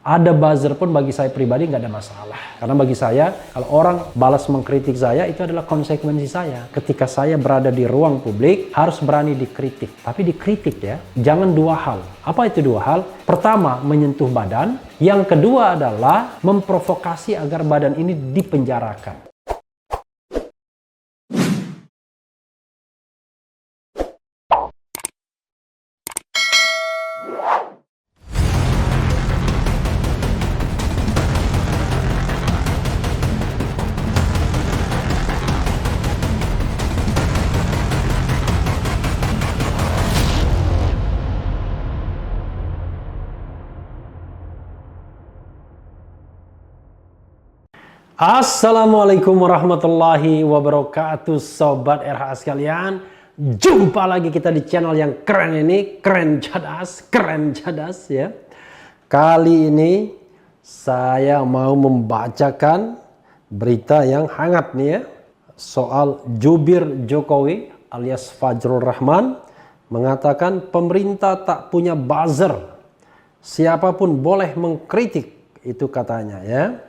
Ada buzzer pun bagi saya pribadi nggak ada masalah. Karena bagi saya, kalau orang balas mengkritik saya, itu adalah konsekuensi saya. Ketika saya berada di ruang publik, harus berani dikritik. Tapi dikritik ya, jangan dua hal. Apa itu dua hal? Pertama, menyentuh badan. Yang kedua adalah memprovokasi agar badan ini dipenjarakan. Assalamualaikum warahmatullahi wabarakatuh, Sobat RH sekalian. Jumpa lagi kita di channel yang keren ini, keren cadas ya. Kali ini saya mau membacakan berita yang hangat nih ya, soal jubir Jokowi alias Fajrul Rahman mengatakan pemerintah tak punya buzzer, siapapun boleh mengkritik, itu katanya ya.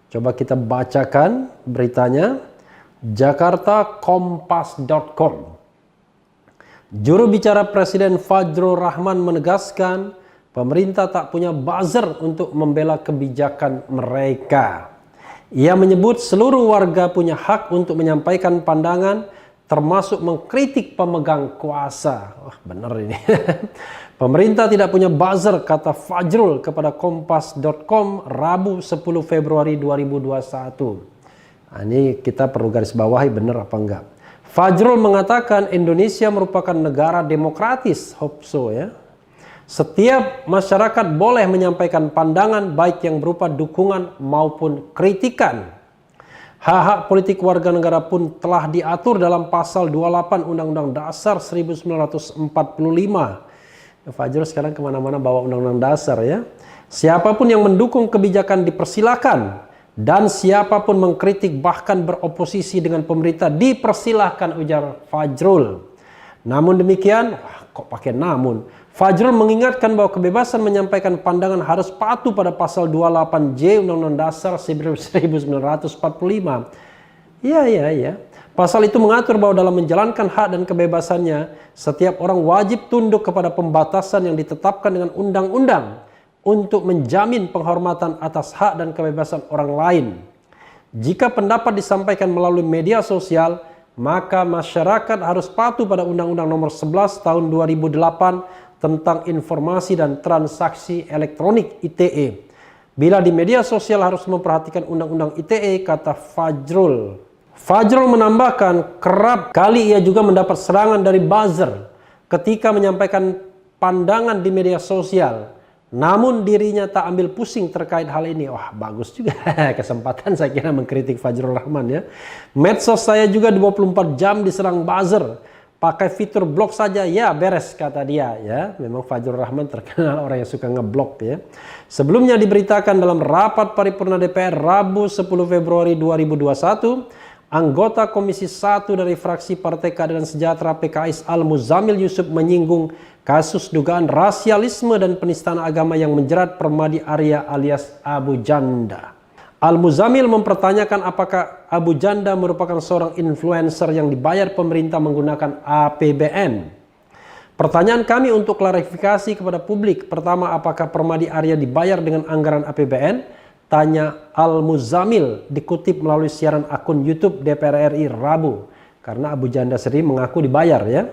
Coba kita bacakan beritanya. Jakarta-Kompas.com. Juru bicara Presiden Fajrul Rahman menegaskan pemerintah tak punya buzzer untuk membela kebijakan mereka. Ia menyebut seluruh warga punya hak untuk menyampaikan pandangan, termasuk mengkritik pemegang kuasa. Wah, benar ini. Pemerintah tidak punya buzzer, kata Fajrul kepada Kompas.com Rabu 10 Februari 2021. Nah, ini kita perlu garis bawahi benar apa enggak. Fajrul mengatakan Indonesia merupakan negara demokratis, hope so ya. Setiap masyarakat boleh menyampaikan pandangan baik yang berupa dukungan maupun kritikan. Hak-hak politik warga negara pun telah diatur dalam pasal 28 Undang-Undang Dasar 1945. Fajrul sekarang kemana-mana bawa undang-undang dasar ya. Siapapun yang mendukung kebijakan dipersilakan, dan siapapun mengkritik bahkan beroposisi dengan pemerintah dipersilahkan, ujar Fajrul. Namun demikian, kok pakai namun, Fajrul mengingatkan bahwa kebebasan menyampaikan pandangan harus patuh pada pasal 28J Undang-Undang Dasar 1945. Iya. Pasal itu mengatur bahwa dalam menjalankan hak dan kebebasannya, setiap orang wajib tunduk kepada pembatasan yang ditetapkan dengan undang-undang untuk menjamin penghormatan atas hak dan kebebasan orang lain. Jika pendapat disampaikan melalui media sosial, maka masyarakat harus patuh pada Undang-Undang Nomor 11 Tahun 2008 tentang Informasi dan Transaksi Elektronik (ITE). Bila di media sosial harus memperhatikan Undang-Undang ITE, kata Fajrul. Fajrul menambahkan kerap kali ia juga mendapat serangan dari buzzer ketika menyampaikan pandangan di media sosial. Namun dirinya tak ambil pusing terkait hal ini. Wah, bagus juga kesempatan saya kira mengkritik Fajrul Rahman ya. Medsos saya juga 24 jam diserang buzzer. Pakai fitur blok saja ya beres, kata dia ya. Memang Fajrul Rahman terkenal orang yang suka ngeblok ya. Sebelumnya diberitakan dalam rapat paripurna DPR Rabu 10 Februari 2021, anggota Komisi 1 dari fraksi Partai Keadilan Sejahtera PKS Al-Muzamil Yusuf menyinggung kasus dugaan rasialisme dan penistaan agama yang menjerat Permadi Arya alias Abu Janda. Al-Muzamil mempertanyakan apakah Abu Janda merupakan seorang influencer yang dibayar pemerintah menggunakan APBN. Pertanyaan kami untuk klarifikasi kepada publik. Pertama, apakah Permadi Arya dibayar dengan anggaran APBN? Tanya Al-Muzamil dikutip melalui siaran akun YouTube DPR RI Rabu. Karena Abu Janda sendiri mengaku dibayar ya.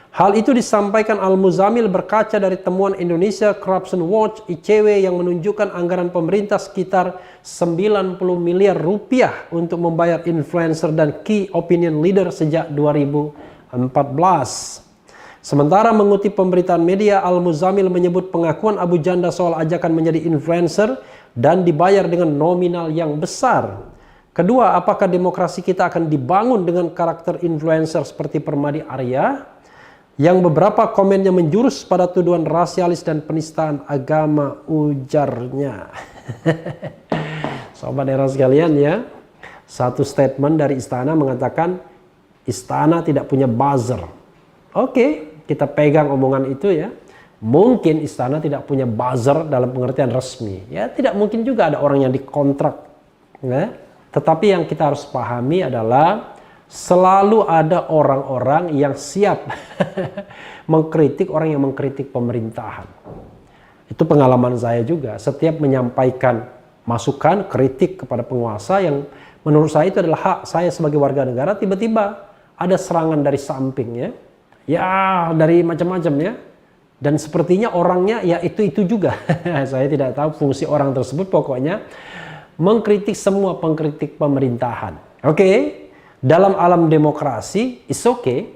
Hal itu disampaikan Al-Muzamil berkaca dari temuan Indonesia Corruption Watch (ICW) yang menunjukkan anggaran pemerintah sekitar 90 miliar rupiah untuk membayar influencer dan key opinion leader sejak 2014. Sementara mengutip pemberitaan media, Al-Muzamil menyebut pengakuan Abu Janda soal ajakan menjadi influencer dan dibayar dengan nominal yang besar. Kedua, apakah demokrasi kita akan dibangun dengan karakter influencer seperti Permadi Arya yang beberapa komennya menjurus pada tuduhan rasialis dan penistaan agama, ujarnya. Sobat era sekalian ya, satu statement dari istana mengatakan istana tidak punya buzzer. Oke, kita pegang omongan itu ya. Mungkin istana tidak punya buzzer dalam pengertian resmi. Ya, tidak mungkin juga ada orang yang dikontrak. Ya. Tetapi yang kita harus pahami adalah selalu ada orang-orang yang siap mengkritik orang yang mengkritik pemerintahan. Itu pengalaman saya juga. Setiap menyampaikan masukan, kritik kepada penguasa yang menurut saya itu adalah hak saya sebagai warga negara, tiba-tiba ada serangan dari samping ya. Ya, dari macam-macam ya. Dan sepertinya orangnya ya itu juga. Saya tidak tahu fungsi orang tersebut, pokoknya mengkritik semua pengkritik pemerintahan. Oke, dalam alam demokrasi is okay,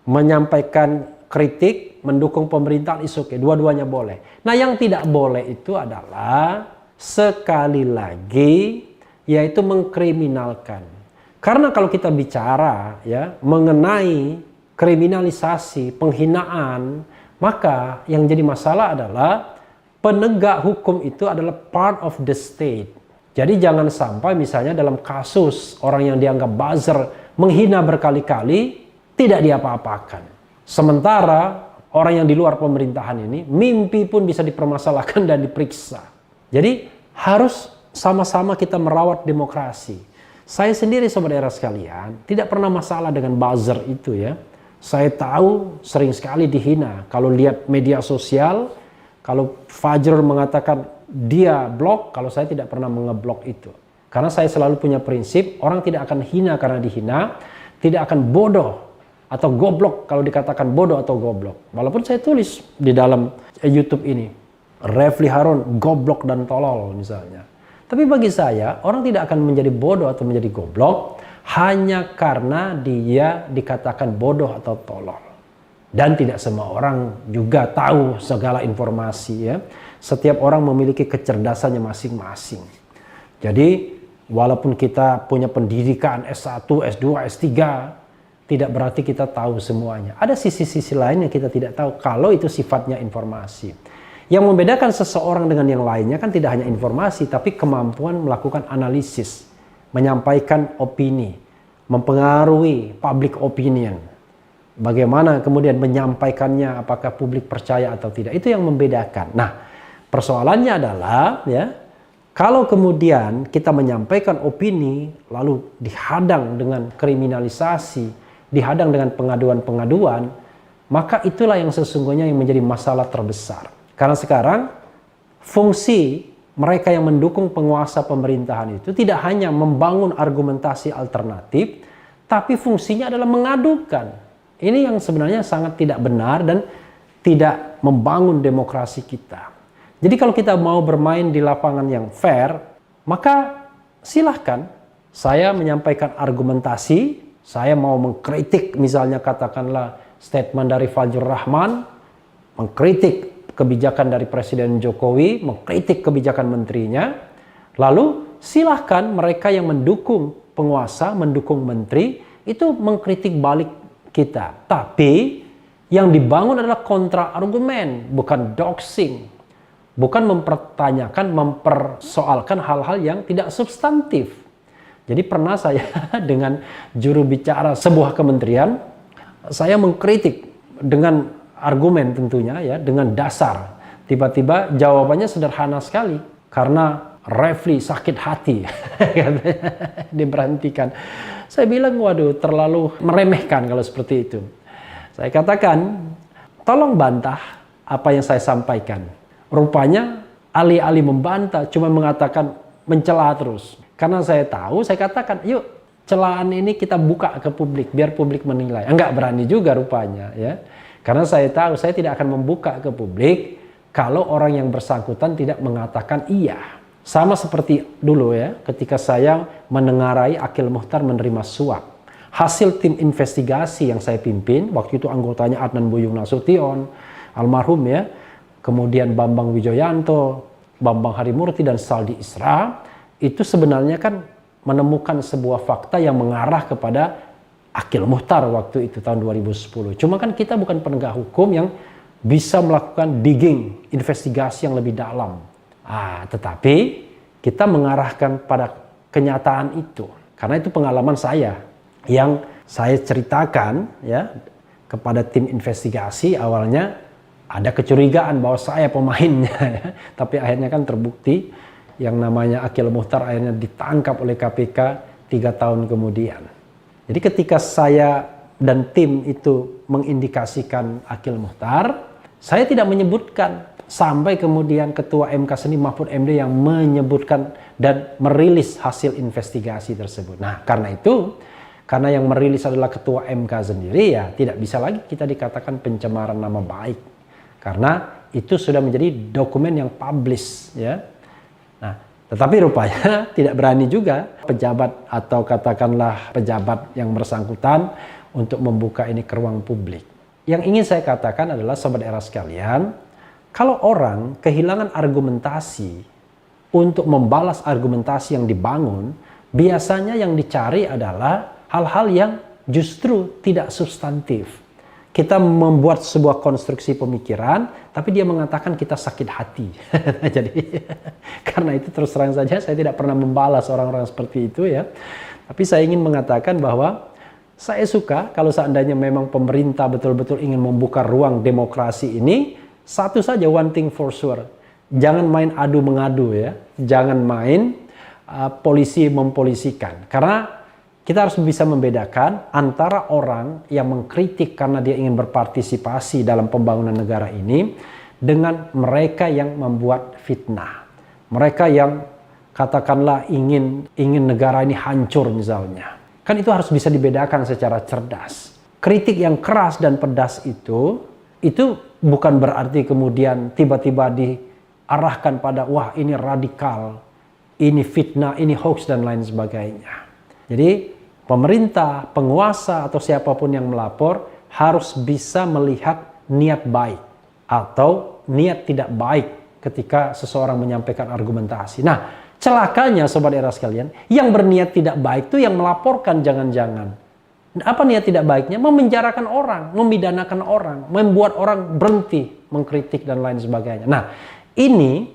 menyampaikan kritik, mendukung pemerintahan is okay, dua-duanya boleh. Nah, yang tidak boleh itu adalah sekali lagi yaitu mengkriminalkan. Karena kalau kita bicara ya mengenai kriminalisasi, penghinaan, maka yang jadi masalah adalah penegak hukum itu adalah part of the state. Jadi jangan sampai misalnya dalam kasus orang yang dianggap buzzer menghina berkali-kali tidak diapa-apakan. Sementara orang yang di luar pemerintahan ini mimpi pun bisa dipermasalahkan dan diperiksa. Jadi harus sama-sama kita merawat demokrasi. Saya sendiri saudara sekalian tidak pernah masalah dengan buzzer itu ya. Saya tahu sering sekali dihina. Kalau lihat media sosial, kalau Fajrul mengatakan dia blok, kalau saya tidak pernah mengeblok itu. Karena saya selalu punya prinsip, orang tidak akan hina karena dihina, tidak akan bodoh atau goblok kalau dikatakan bodoh atau goblok. Walaupun saya tulis di dalam YouTube ini, Refli Harun goblok dan tolol misalnya. Tapi bagi saya, orang tidak akan menjadi bodoh atau menjadi goblok hanya karena dia dikatakan bodoh atau tolol. Dan tidak semua orang juga tahu segala informasi ya. Setiap orang memiliki kecerdasannya masing-masing. Jadi walaupun kita punya pendidikan S1, S2, S3, tidak berarti kita tahu semuanya. Ada sisi-sisi lain yang kita tidak tahu kalau itu sifatnya informasi. Yang membedakan seseorang dengan yang lainnya kan tidak hanya informasi, tapi kemampuan melakukan analisis, menyampaikan opini, mempengaruhi public opinion. Bagaimana kemudian menyampaikannya, apakah publik percaya atau tidak, itu yang membedakan. Nah, persoalannya adalah ya, kalau kemudian kita menyampaikan opini lalu dihadang dengan kriminalisasi, dihadang dengan pengaduan-pengaduan, maka itulah yang sesungguhnya yang menjadi masalah terbesar. Karena sekarang fungsi mereka yang mendukung penguasa pemerintahan itu tidak hanya membangun argumentasi alternatif, tapi fungsinya adalah mengadukan. Ini yang sebenarnya sangat tidak benar dan tidak membangun demokrasi kita. Jadi kalau kita mau bermain di lapangan yang fair, maka silahkan saya menyampaikan argumentasi, saya mau mengkritik misalnya katakanlah statement dari Fajrul Rahman, mengkritik kebijakan dari Presiden Jokowi, mengkritik kebijakan menterinya, lalu silahkan mereka yang mendukung penguasa, mendukung menteri, itu mengkritik balik kita. Tapi yang dibangun adalah kontra argumen, bukan doxing, bukan mempertanyakan, mempersoalkan hal-hal yang tidak substantif. Jadi pernah saya dengan juru bicara sebuah kementerian, saya mengkritik dengan argumen tentunya ya, dengan dasar. Tiba-tiba jawabannya sederhana sekali, karena Refli sakit hati. Diberhentikan. Saya bilang, waduh, terlalu meremehkan kalau seperti itu. Saya katakan, tolong bantah apa yang saya sampaikan. Rupanya alih-alih membantah, cuma mengatakan mencela terus. Karena saya tahu, saya katakan, yuk celaan ini kita buka ke publik, biar publik menilai. Enggak berani juga rupanya ya. Karena saya tahu saya tidak akan membuka ke publik kalau orang yang bersangkutan tidak mengatakan iya. Sama seperti dulu ya, ketika saya menengarai Akil Mukhtar menerima suap. Hasil tim investigasi yang saya pimpin, waktu itu anggotanya Adnan Buyung Nasution, almarhum ya, kemudian Bambang Wijoyanto, Bambang Harimurti, dan Saldi Isra, itu sebenarnya kan menemukan sebuah fakta yang mengarah kepada Akil Mukhtar waktu itu tahun 2010. Cuma kan kita bukan penegak hukum yang bisa melakukan digging, investigasi yang lebih dalam. Tetapi kita mengarahkan pada kenyataan itu. Karena itu pengalaman saya yang saya ceritakan ya kepada tim investigasi. Awalnya ada kecurigaan bahwa saya pemainnya, ya. Tapi akhirnya kan terbukti yang namanya Akil Muchtar akhirnya ditangkap oleh KPK 3 tahun kemudian. Jadi ketika saya dan tim itu mengindikasikan Akil Muchtar, saya tidak menyebutkan, sampai kemudian Ketua MK sendiri Mahfud MD yang menyebutkan dan merilis hasil investigasi tersebut. Nah, karena itu, karena yang merilis adalah Ketua MK sendiri, ya tidak bisa lagi kita dikatakan pencemaran nama baik. Karena itu sudah menjadi dokumen yang publish, ya. Nah, tetapi rupanya tidak berani juga pejabat atau katakanlah pejabat yang bersangkutan untuk membuka ini ke ruang publik. Yang ingin saya katakan adalah, sobat era sekalian, kalau orang kehilangan argumentasi untuk membalas argumentasi yang dibangun, biasanya yang dicari adalah hal-hal yang justru tidak substantif. Kita membuat sebuah konstruksi pemikiran, tapi dia mengatakan kita sakit hati. Jadi, karena itu terus terang saja saya tidak pernah membalas orang-orang seperti itu, ya. Tapi saya ingin mengatakan bahwa saya suka kalau seandainya memang pemerintah betul-betul ingin membuka ruang demokrasi ini, satu saja, one thing for sure. Jangan main adu-mengadu, ya. Jangan main polisi mempolisikan. Karena kita harus bisa membedakan antara orang yang mengkritik karena dia ingin berpartisipasi dalam pembangunan negara ini dengan mereka yang membuat fitnah. Mereka yang katakanlah ingin negara ini hancur misalnya. Kan itu harus bisa dibedakan secara cerdas. Kritik yang keras dan pedas itu bukan berarti kemudian tiba-tiba diarahkan pada wah ini radikal, ini fitnah, ini hoax dan lain sebagainya. Jadi pemerintah, penguasa atau siapapun yang melapor harus bisa melihat niat baik atau niat tidak baik ketika seseorang menyampaikan argumentasi. Nah, celakanya sobat era sekalian, yang berniat tidak baik itu yang melaporkan jangan-jangan. Apa niat tidak baiknya? Memenjarakan orang, memidanakan orang, membuat orang berhenti mengkritik dan lain sebagainya. Nah, ini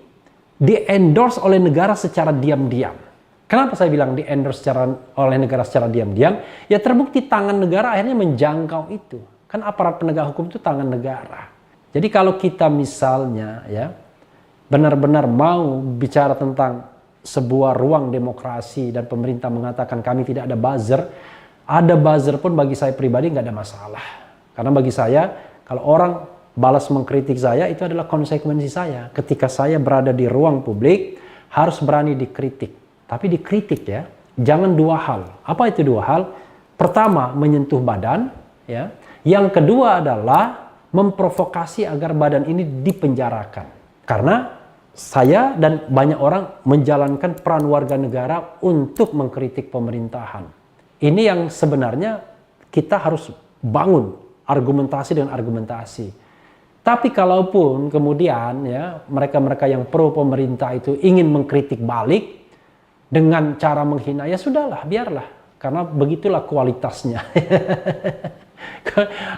di-endorse oleh negara secara diam-diam. Kenapa saya bilang di-endorse oleh negara secara diam-diam? Ya terbukti tangan negara akhirnya menjangkau itu. Kan aparat penegak hukum itu tangan negara. Jadi kalau kita misalnya ya benar-benar mau bicara tentang sebuah ruang demokrasi dan pemerintah mengatakan kami tidak ada buzzer pun bagi saya pribadi nggak ada masalah. Karena bagi saya kalau orang balas mengkritik saya itu adalah konsekuensi saya. Ketika saya berada di ruang publik harus berani dikritik. Tapi dikritik ya, jangan dua hal. Apa itu dua hal? Pertama, menyentuh badan. Ya. Yang kedua adalah memprovokasi agar badan ini dipenjarakan. Karena saya dan banyak orang menjalankan peran warga negara untuk mengkritik pemerintahan. Ini yang sebenarnya kita harus bangun argumentasi dengan argumentasi. Tapi kalaupun kemudian ya mereka-mereka yang pro pemerintah itu ingin mengkritik balik, dengan cara menghina, ya sudahlah, biarlah. Karena begitulah kualitasnya.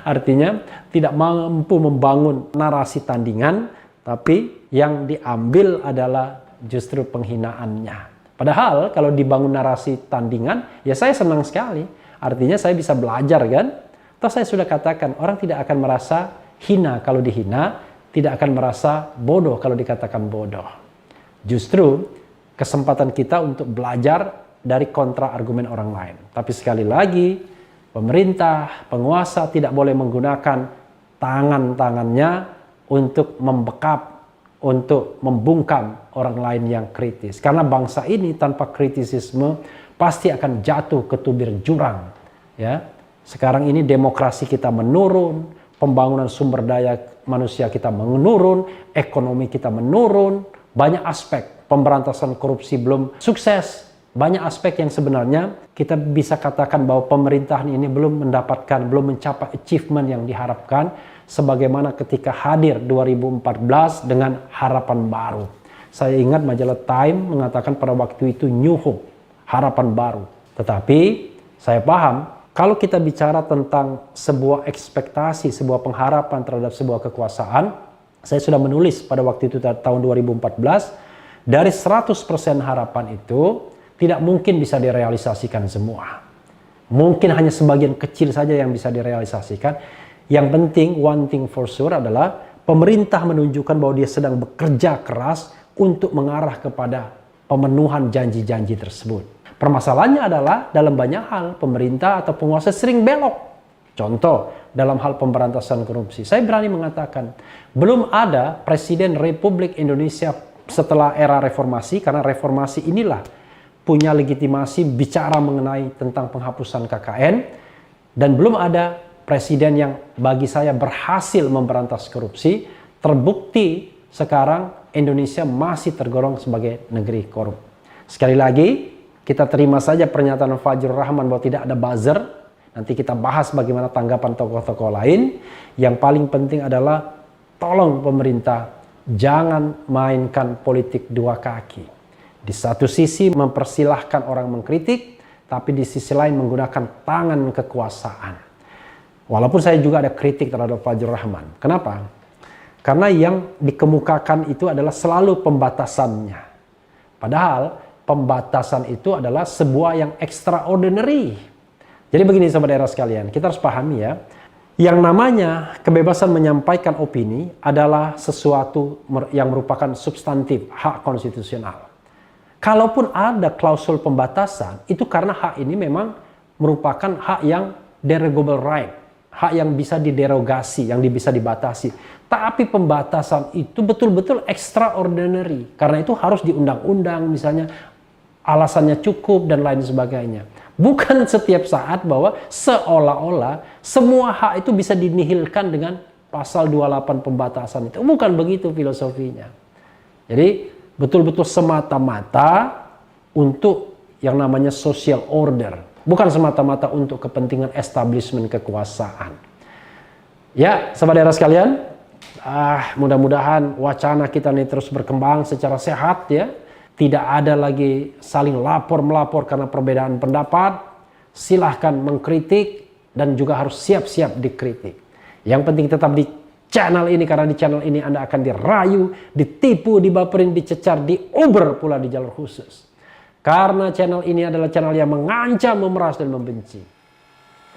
Artinya tidak mampu membangun narasi tandingan, tapi yang diambil adalah justru penghinaannya. Padahal kalau dibangun narasi tandingan, ya saya senang sekali. Artinya saya bisa belajar kan. Toh saya sudah katakan, orang tidak akan merasa hina kalau dihina, tidak akan merasa bodoh kalau dikatakan bodoh. Justru kesempatan kita untuk belajar dari kontra argumen orang lain. Tapi sekali lagi, pemerintah, penguasa tidak boleh menggunakan tangan-tangannya untuk membekap, untuk membungkam orang lain yang kritis. Karena bangsa ini tanpa kritisisme pasti akan jatuh ke tubir jurang. Ya, sekarang ini demokrasi kita menurun, pembangunan sumber daya manusia kita menurun, ekonomi kita menurun, banyak aspek. Pemberantasan korupsi belum sukses. Banyak aspek yang sebenarnya kita bisa katakan bahwa pemerintahan ini belum mencapai achievement yang diharapkan sebagaimana ketika hadir 2014 dengan harapan baru. Saya ingat majalah Time mengatakan pada waktu itu New Hope, harapan baru. Tetapi saya paham kalau kita bicara tentang sebuah ekspektasi, sebuah pengharapan terhadap sebuah kekuasaan, saya sudah menulis pada waktu itu tahun 2014, dari 100% harapan itu tidak mungkin bisa direalisasikan semua. Mungkin hanya sebagian kecil saja yang bisa direalisasikan. Yang penting, one thing for sure adalah pemerintah menunjukkan bahwa dia sedang bekerja keras untuk mengarah kepada pemenuhan janji-janji tersebut. Permasalahannya adalah dalam banyak hal pemerintah atau penguasa sering belok. Contoh, dalam hal pemberantasan korupsi. Saya berani mengatakan, belum ada Presiden Republik Indonesia setelah era reformasi, karena reformasi inilah punya legitimasi bicara mengenai tentang penghapusan KKN, dan belum ada presiden yang bagi saya berhasil memberantas korupsi. Terbukti sekarang Indonesia masih tergolong sebagai negeri korup. Sekali lagi, kita terima saja pernyataan Fajrul Rahman bahwa tidak ada buzzer. Nanti kita bahas bagaimana tanggapan tokoh-tokoh lain. Yang paling penting adalah tolong pemerintah jangan mainkan politik dua kaki. Di satu sisi mempersilahkan orang mengkritik, tapi di sisi lain menggunakan tangan kekuasaan. Walaupun saya juga ada kritik terhadap Fajrul Rahman. Kenapa? Karena yang dikemukakan itu adalah selalu pembatasannya. Padahal pembatasan itu adalah sebuah yang extraordinary. Jadi begini sahabat daerah sekalian, kita harus pahami ya. Yang namanya kebebasan menyampaikan opini adalah sesuatu yang merupakan substantif, hak konstitusional. Kalaupun ada klausul pembatasan, itu karena hak ini memang merupakan hak yang derogable right. Hak yang bisa diderogasi, yang bisa dibatasi. Tapi pembatasan itu betul-betul extraordinary. Karena itu harus di undang-undang misalnya, alasannya cukup dan lain sebagainya. Bukan setiap saat bahwa seolah-olah semua hak itu bisa dinihilkan dengan pasal 28 pembatasan itu. Bukan begitu filosofinya. Jadi betul-betul semata-mata untuk yang namanya social order. Bukan semata-mata untuk kepentingan establishment kekuasaan. Ya, sahabat daerah sekalian, mudah-mudahan wacana kita ini terus berkembang secara sehat ya. Tidak ada lagi saling lapor-melapor karena perbedaan pendapat. Silahkan mengkritik dan juga harus siap-siap dikritik. Yang penting tetap di channel ini, karena di channel ini Anda akan dirayu, ditipu, dibaperin, dicecar, diuber pula di jalur khusus. Karena channel ini adalah channel yang mengancam, memeras, dan membenci.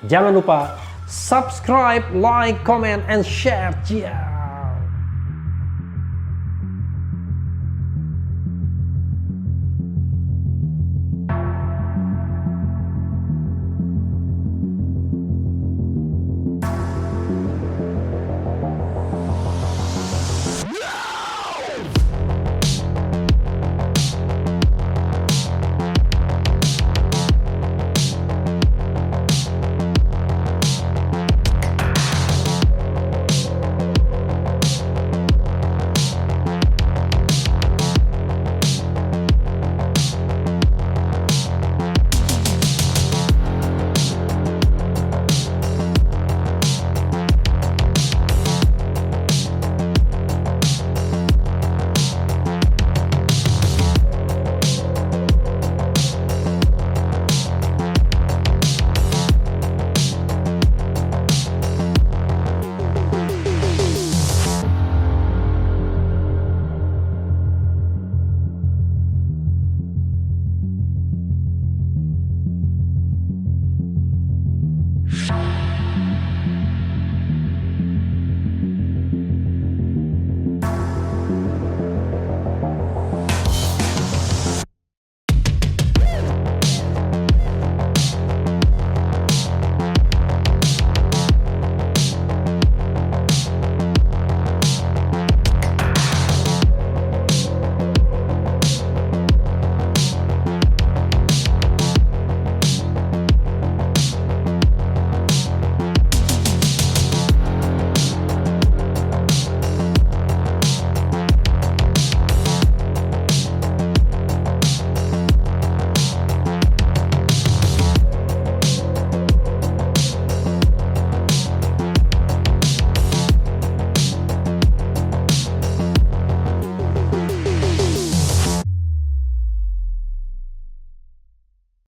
Jangan lupa subscribe, like, comment, and share.